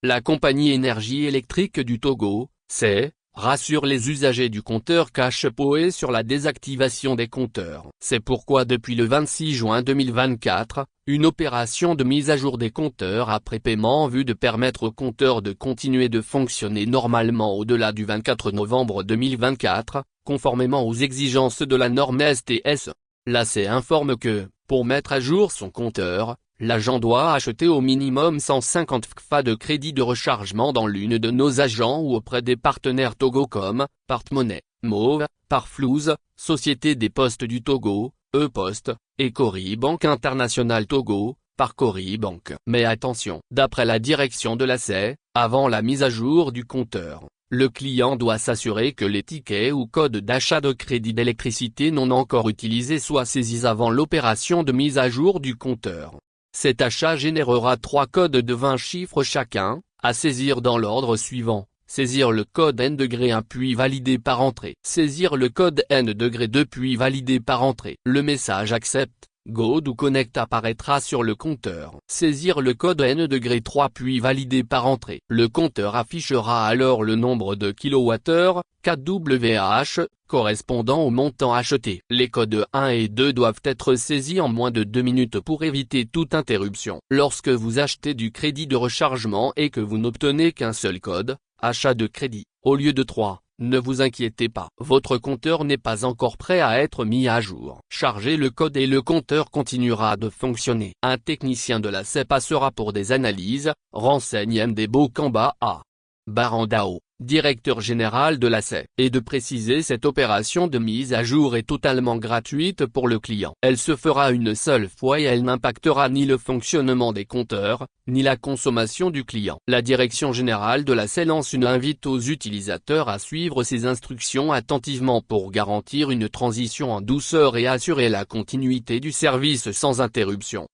La compagnie Énergie électrique du Togo, CEE, rassure les usagers du compteur cash POE sur la désactivation des compteurs. C'est pourquoi depuis le 26 juin 2024, une opération de mise à jour des compteurs après paiement en vue de permettre aux compteurs de continuer de fonctionner normalement au-delà du 24 novembre 2024, conformément aux exigences de la norme STS. La CEE informe que, pour mettre à jour son compteur, l'agent doit acheter au minimum 150 FCFA de crédit de rechargement dans l'une de nos agents ou auprès des partenaires Togo comme Porte-Monnaie, Mauve, Parflouz, Société des Postes du Togo, E-Post, et Cori Banque Internationale Togo, par Cori Banque. Mais attention, d'après la direction de la CEE, avant la mise à jour du compteur, le client doit s'assurer que les tickets ou codes d'achat de crédit d'électricité non encore utilisés soient saisis avant l'opération de mise à jour du compteur. Cet achat générera 3 codes de 20 chiffres chacun, à saisir dans l'ordre suivant: saisir le code N-1 puis valider par entrée. Saisir le code N-2 puis valider par entrée. Le message accepte, Go ou Connect apparaîtra sur le compteur. Saisir le code N-3 puis valider par entrée. Le compteur affichera alors le nombre de kWh, kWh, correspondant au montant acheté. Les codes 1 et 2 doivent être saisis en moins de 2 minutes pour éviter toute interruption. Lorsque vous achetez du crédit de rechargement et que vous n'obtenez qu'un seul code, achat de crédit, au lieu de 3, ne vous inquiétez pas. Votre compteur n'est pas encore prêt à être mis à jour. Chargez le code et le compteur continuera de fonctionner. Un technicien de la CEE passera pour des analyses, renseigne MD Bokamba A. Barandao, directeur général de la CEE, et de préciser cette opération de mise à jour est totalement gratuite pour le client. Elle se fera une seule fois et elle n'impactera ni le fonctionnement des compteurs, ni la consommation du client. La direction générale de la CEE lance une invite aux utilisateurs à suivre ces instructions attentivement pour garantir une transition en douceur et assurer la continuité du service sans interruption.